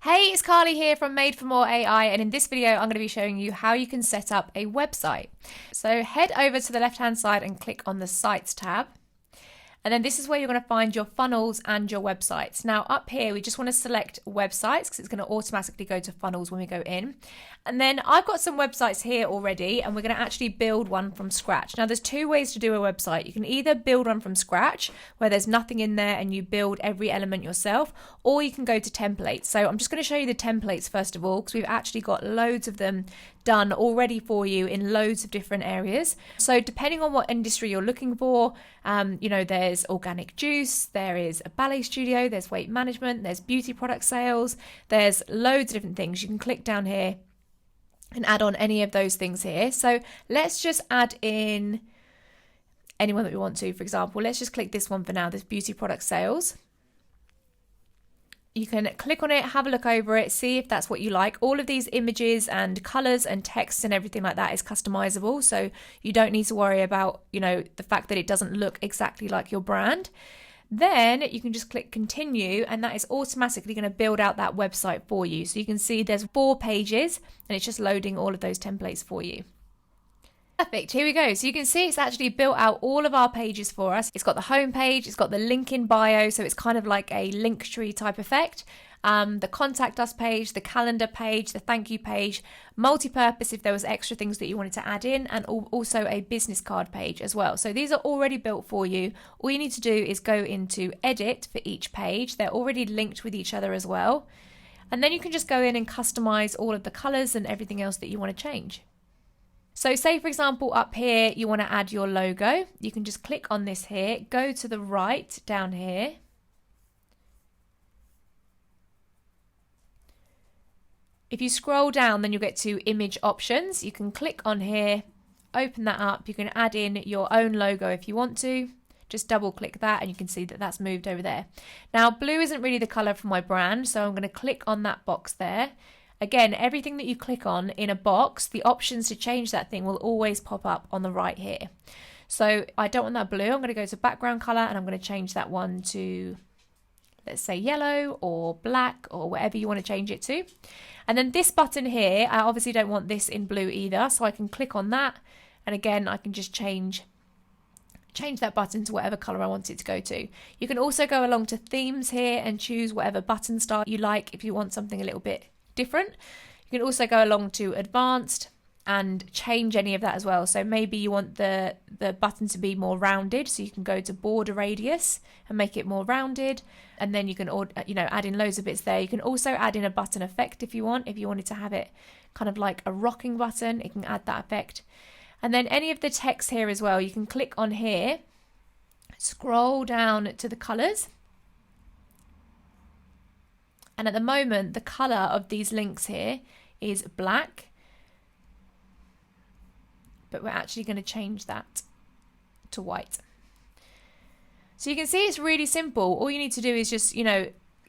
Hey, it's Carly here from Made for More AI, and in this video I'm going to be showing you how you can set up a website. So head over to the left hand side and click on the Sites tab. And then this is where you're going to find your funnels and your websites. Now up here, we just want to select websites because it's going to automatically go to funnels when we go in. And then I've got some websites here already, and we're going to actually build one from scratch. Now there's two ways to do a website. You can either build one from scratch where there's nothing in there and you build every element yourself, or you can go to templates. So I'm just going to show you the templates first of all, because we've actually got loads of them done already for you in loads of different areas. So depending on what industry you're looking for, there's organic juice, there is a ballet studio, there's weight management, there's beauty product sales, there's loads of different things. You can click down here and add on any of those things here. So let's just add in anyone that we want to. For example, let's just click this one for now, this beauty product sales. You can click on it, have a look over it, see if that's what you like. All of these images and colors and text and everything like that is customizable. So you don't need to worry about, the fact that it doesn't look exactly like your brand. Then you can just click continue, and that is automatically going to build out that website for you. So you can see there's 4 pages and it's just loading all of those templates for you. Perfect, here we go. So you can see it's actually built out all of our pages for us. It's got the home page, it's got the link in bio, so it's kind of like a link tree type effect. The contact us page, the calendar page, the thank you page, multi-purpose if there was extra things that you wanted to add in, and also a business card page as well. So these are already built for you. All you need to do is go into edit for each page. They're already linked with each other as well. And then you can just go in and customize all of the colors and everything else that you want to change. So say for example up here you want to add your logo, you can just click on this here, go to the right down here. If you scroll down, then you'll get to image options. You can click on here, open that up, you can add in your own logo if you want to. Just double click that and you can see that that's moved over there. Now blue isn't really the color for my brand, so I'm going to click on that box there. Again, everything that you click on in a box, the options to change that thing will always pop up on the right here. So I don't want that blue. I'm going to go to background color and I'm going to change that one to, let's say yellow or black or whatever you want to change it to. And then this button here, I obviously don't want this in blue either. So I can click on that. And again, I can just change that button to whatever color I want it to go to. You can also go along to themes here and choose whatever button style you like if you want something a little bit different. You can also go along to advanced and change any of that as well. So maybe you want the button to be more rounded, so you can go to border radius and make it more rounded, and then you can add in loads of bits there. You can also add in a button effect if you wanted to have it kind of like a rocking button, it can add that effect. And then any of the text here as well, you can click on here, scroll down to the colors. And at the moment, the color of these links here is black, but we're actually going to change that to white. So you can see it's really simple. All you need to do is just,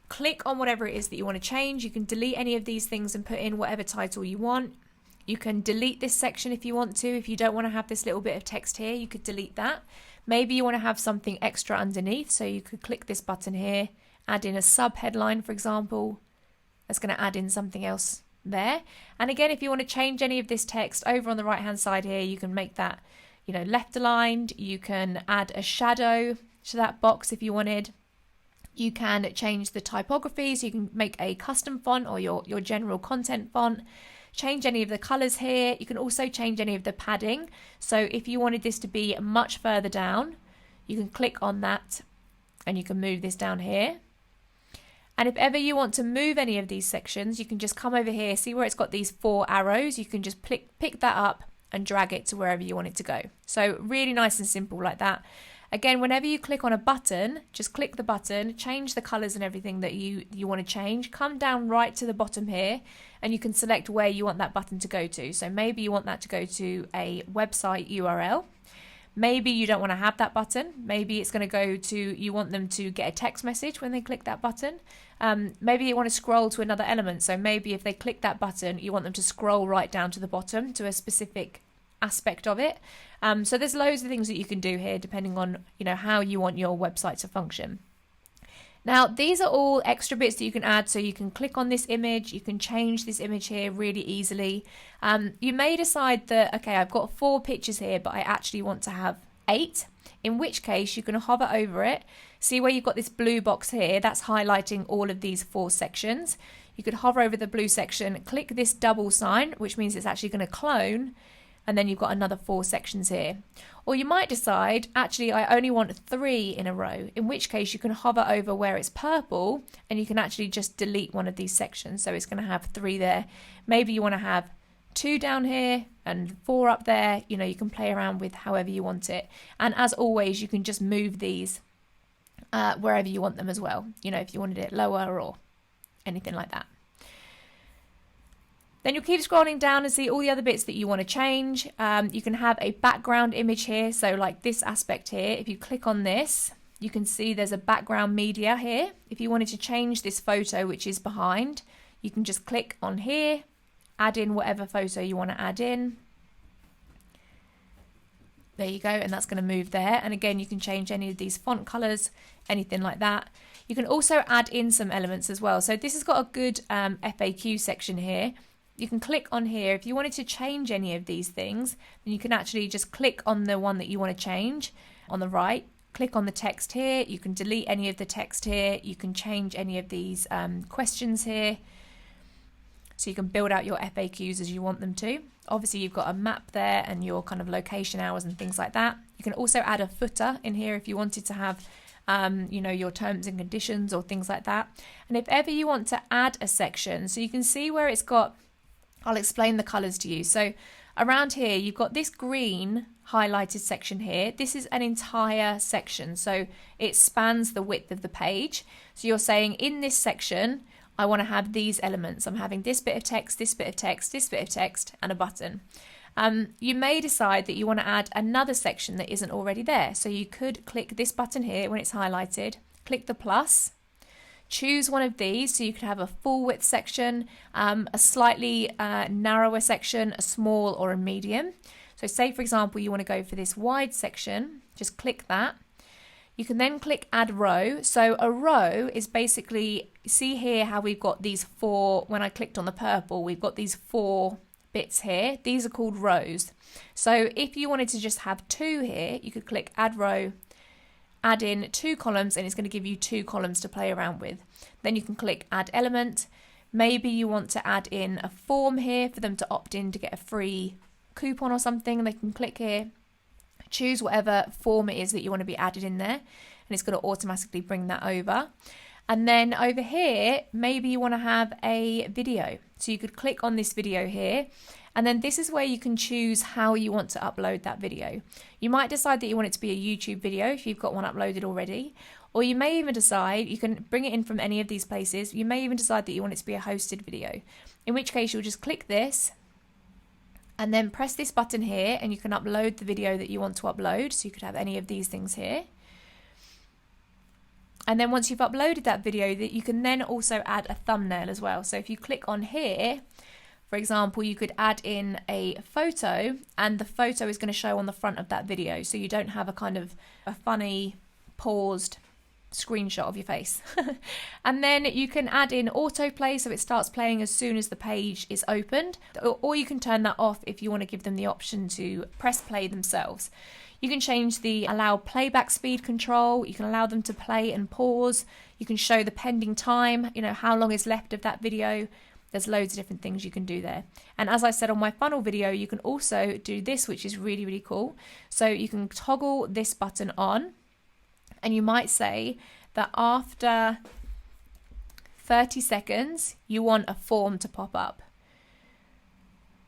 click on whatever it is that you want to change. You can delete any of these things and put in whatever title you want. You can delete this section if you want to. If you don't want to have this little bit of text here, you could delete that. Maybe you want to have something extra underneath, so you could click this button here, add in a sub headline, for example. That's going to add in something else there. And again, if you want to change any of this text over on the right hand side here, you can make that, left aligned. You can add a shadow to that box if you wanted. You can change the typography, so you can make a custom font or your general content font. Change any of the colors here. You can also change any of the padding. So if you wanted this to be much further down, you can click on that and you can move this down here. And if ever you want to move any of these sections, you can just come over here, see where it's got these 4 arrows, you can just pick that up and drag it to wherever you want it to go. So really nice and simple like that. Again, whenever you click on a button, just click the button, change the colors and everything that you want to change, come down right to the bottom here, and you can select where you want that button to go to. So maybe you want that to go to a website URL. Maybe you don't want to have that button. Maybe it's going to go to, you want them to get a text message when they click that button. Maybe you want to scroll to another element. So maybe if they click that button, you want them to scroll right down to the bottom to a specific aspect of it. So there's loads of things that you can do here depending on how you want your website to function. Now, these are all extra bits that you can add, so you can click on this image, you can change this image here really easily. You may decide that, okay, I've got 4 pictures here, but I actually want to have 8, in which case you can hover over it. See where you've got this blue box here, that's highlighting all of these 4 sections. You could hover over the blue section, click this double sign, which means it's actually going to clone, and then you've got another 4 sections here. Or you might decide, actually, I only want 3 in a row, in which case you can hover over where it's purple and you can actually just delete one of these sections. So it's going to have 3 there. Maybe you want to have 2 down here and 4 up there. You know, you can play around with however you want it. And as always, you can just move these wherever you want them as well. You know, if you wanted it lower or anything like that. Then you'll keep scrolling down and see all the other bits that you want to change. You can have a background image here. So like this aspect here, if you click on this, you can see there's a background media here. If you wanted to change this photo, which is behind, you can just click on here, add in whatever photo you want to add in. There you go, and that's going to move there. And again, you can change any of these font colors, anything like that. You can also add in some elements as well. So this has got a good FAQ section here. You can click on here. If you wanted to change any of these things, then you can actually just click on the one that you want to change on the right. Click on the text here. You can delete any of the text here. You can change any of these questions here. So you can build out your FAQs as you want them to. Obviously, you've got a map there and your kind of location hours and things like that. You can also add a footer in here if you wanted to have you know, your terms and conditions or things like that. And if ever you want to add a section, so you can see where it's got, I'll explain the colors to you. So around here, you've got this green highlighted section here. This is an entire section. So it spans the width of the page. So you're saying in this section, I want to have these elements. I'm having this bit of text, this bit of text, this bit of text, and a button. You may decide that you want to add another section that isn't already there. So you could click this button here when it's highlighted, click the plus, choose one of these. So you could have a full width section, a slightly narrower section, a small or a medium. So say, for example, you want to go for this wide section, just click that. You can then click add row. So a row is basically, see here how we've got these 4, when I clicked on the purple, we've got these 4 bits here. These are called rows. So if you wanted to just have 2 here, you could click add row, add in 2 columns, and it's going to give you 2 columns to play around with. Then you can click add element. Maybe you want to add in a form here for them to opt in to get a free coupon or something. They can click here, choose whatever form it is that you want to be added in there, and it's going to automatically bring that over. And then over here, maybe you want to have a video. So you could click on this video here, and then this is where you can choose how you want to upload that video. You might decide that you want it to be a YouTube video if you've got one uploaded already, or you may even decide, you can bring it in from any of these places, you may even decide that you want it to be a hosted video, in which case you'll just click this, and then press this button here, and you can upload the video that you want to upload. So you could have any of these things here. And then once you've uploaded that video, that you can then also add a thumbnail as well. So if you click on here, for example, you could add in a photo, and the photo is going to show on the front of that video. So you don't have a kind of a funny paused screenshot of your face. And then you can add in autoplay, so it starts playing as soon as the page is opened, or you can turn that off if you want to give them the option to press play themselves. You can change the allow playback speed control. You can allow them to play and pause. You can show the pending time, you know, how long is left of that video. There's loads of different things you can do there. And as I said on my funnel video, you can also do this, which is really, really cool. So you can toggle this button on, and you might say that after 30 seconds, you want a form to pop up.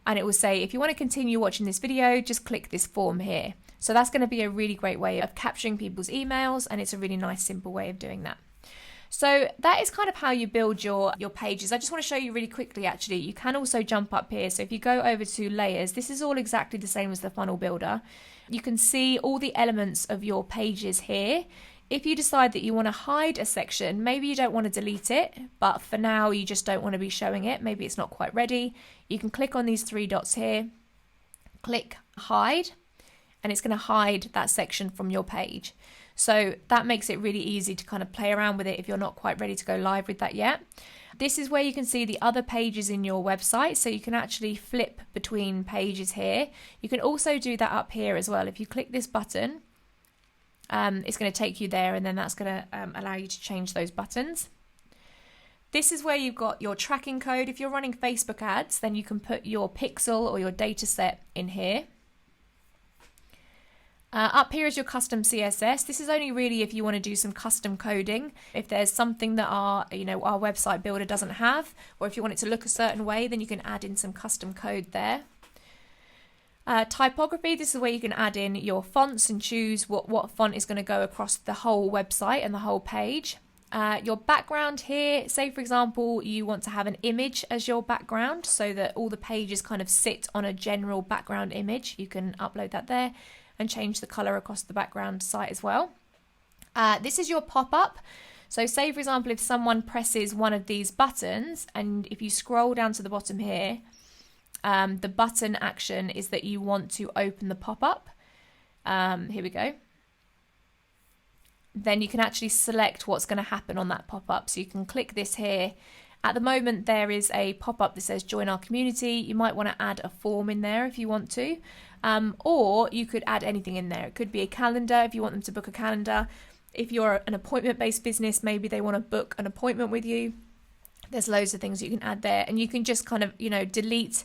And it will say, if you want to continue watching this video, just click this form here. So that's going to be a really great way of capturing people's emails, and it's a really nice, simple way of doing that. So that is kind of how you build your pages. I just want to show you really quickly, actually. You can also jump up here. So if you go over to layers, this is all exactly the same as the funnel builder. You can see all the elements of your pages here. If you decide that you want to hide a section, maybe you don't want to delete it, but for now you just don't want to be showing it. Maybe it's not quite ready. You can click on these 3 dots here, click hide, and it's going to hide that section from your page. So that makes it really easy to kind of play around with it if you're not quite ready to go live with that yet. This is where you can see the other pages in your website, so you can actually flip between pages here. You can also do that up here as well. If you click this button, it's going to take you there, and then that's going to allow you to change those buttons. This is where you've got your tracking code. If you're running Facebook ads, then you can put your pixel or your data set in here. Up here is your custom CSS. This is only really if you want to do some custom coding. If there's something that our website builder doesn't have, or if you want it to look a certain way, then you can add in some custom code there. Typography, this is where you can add in your fonts and choose what font is going to go across the whole website and the whole page. Your background here, say for example you want to have an image as your background so that all the pages kind of sit on a general background image. You can upload that there and change the color across the background site as well. This is your pop-up. So say for example if someone presses one of these buttons, and if you scroll down to the bottom here, the button action is that you want to open the pop-up. Here we go. Then you can actually select what's going to happen on that pop-up. So you can click this here. At the moment there is a pop-up that says join our community. You might want to add a form in there if you want to, or you could add anything in there. It could be a calendar if you want them to book a calendar. If you're an appointment-based business, maybe they want to book an appointment with you. There's loads of things you can add there, and you can just kind of delete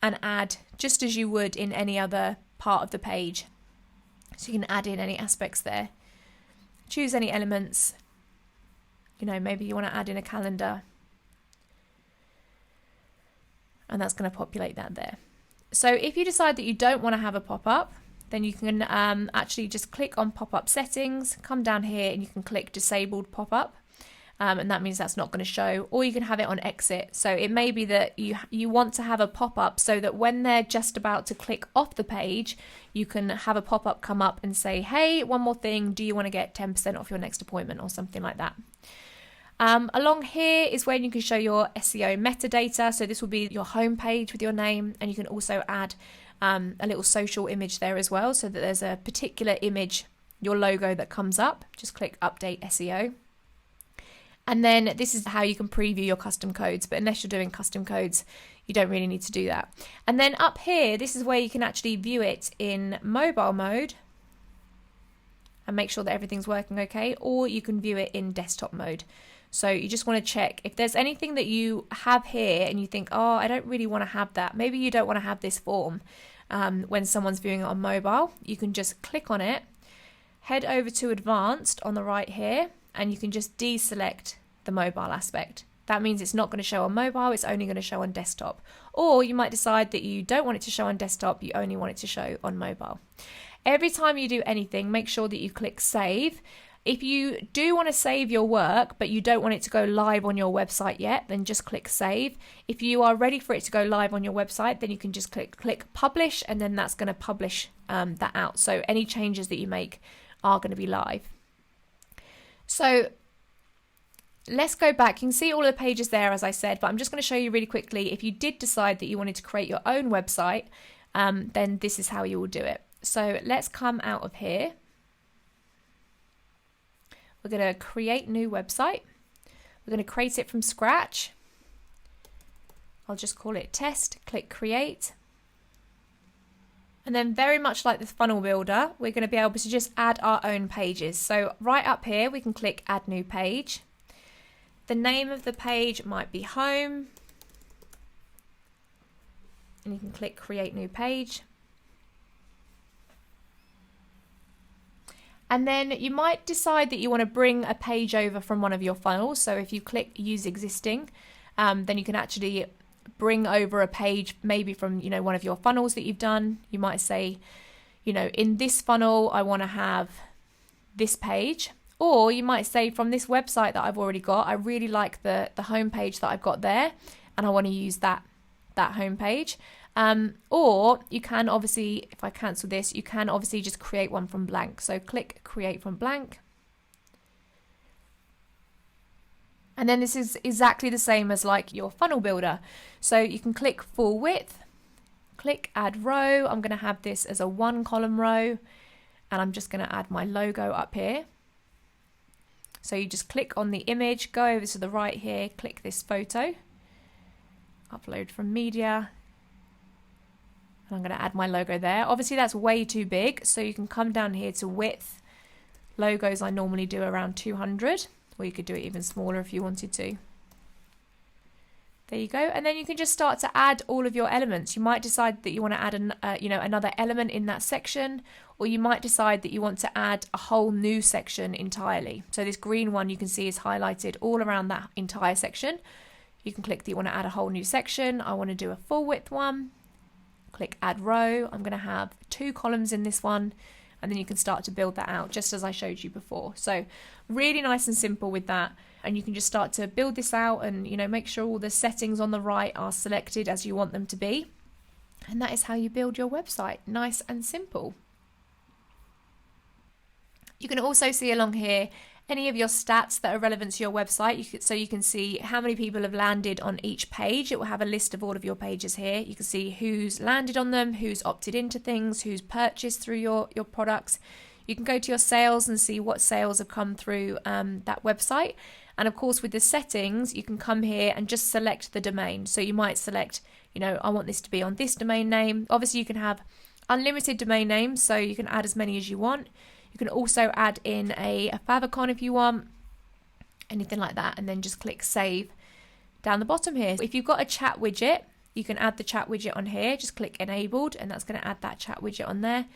and add just as you would in any other part of the page. So you can add in any aspects there. Choose any elements. Maybe you want to add in a calendar, and that's going to populate that there. So if you decide that you don't want to have a pop-up, then you can actually just click on pop-up settings, come down here and you can click disabled pop-up, and that means that's not going to show, or you can have it on exit. So it may be that you want to have a pop-up so that when they're just about to click off the page, you can have a pop-up come up and say, hey, one more thing, do you want to get 10% off your next appointment, or something like that. Along here is where you can show your SEO metadata. So this will be your home page with your name, and you can also add a little social image there as well, so that there's a particular image, your logo, that comes up. Just click update SEO. And then this is how you can preview your custom codes, but unless you're doing custom codes, you don't really need to do that. And then up here, this is where you can actually view it in mobile mode and make sure that everything's working okay, or you can view it in desktop mode. So you just want to check if there's anything that you have here and you think, oh, I don't really want to have that. Maybe you don't want to have this form when someone's viewing it on mobile. You can just click on it, head over to advanced on the right here, and you can just deselect the mobile aspect. That means it's not going to show on mobile, it's only going to show on desktop. Or you might decide that you don't want it to show on desktop, you only want it to show on mobile. Every time you do anything, make sure that you click save. If you do want to save your work, but you don't want it to go live on your website yet, then just click save. If you are ready for it to go live on your website, then you can just click publish, and then that's going to publish that out. So any changes that you make are going to be live. So let's go back. You can see all the pages there, as I said, but I'm just going to show you really quickly. If you did decide that you wanted to create your own website, then this is how you will do it. So let's come out of here. We're going to create new website. We're going to create it from scratch. I'll just call it test, click create. And then very much like the funnel builder, we're going to be able to just add our own pages. So right up here, we can click add new page. The name of the page might be home. And you can click create new page. And then you might decide that you want to bring a page over from one of your funnels. So if you click use existing, then you can actually bring over a page maybe from one of your funnels that you've done. You might say, in this funnel I want to have this page, or you might say from this website that I've already got, I really like the home page that I've got there and I want to use that home page. Or you can obviously, if I cancel this, you can obviously just create one from blank. So click create from blank. And then this is exactly the same as like your funnel builder. So you can click full width, click add row. I'm going to have this as a 1 column row. and I'm just going to add my logo up here. So you just click on the image, go over to the right here, click this photo, upload from media, and I'm going to add my logo there. Obviously that's way too big, so you can come down here to width. Logos I normally do around 200, or you could do it even smaller if you wanted to. There you go, and then you can just start to add all of your elements. You might decide that you want to add another element in that section, or you might decide that you want to add a whole new section entirely. So this green one you can see is highlighted all around that entire section. You can click that you want to add a whole new section. I want to do a full width one. Click add row. I'm going to have 2 columns in this one, and then you can start to build that out just as I showed you before. So really nice and simple with that. And you can just start to build this out and, make sure all the settings on the right are selected as you want them to be. And that is how you build your website. Nice and simple. You can also see along here any of your stats that are relevant to your website. So you can see how many people have landed on each page. It will have a list of all of your pages here. You can see who's landed on them, who's opted into things, who's purchased through your products. You can go to your sales and see what sales have come through that website. And of course, with the settings, you can come here and just select the domain. So you might select, I want this to be on this domain name. Obviously, you can have unlimited domain names, so you can add as many as you want. You can also add in a favicon if you want, anything like that, and then just click save down the bottom here. If you've got a chat widget, you can add the chat widget on here. Just click enabled, and that's going to add that chat widget on there.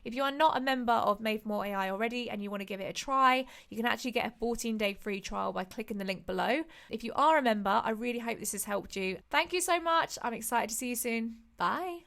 If you are not a member of Made More AI already and you want to give it a try, you can actually get a 14-day free trial by clicking the link below. If you are a member, I really hope this has helped you. Thank you so much. I'm excited to see you soon. Bye.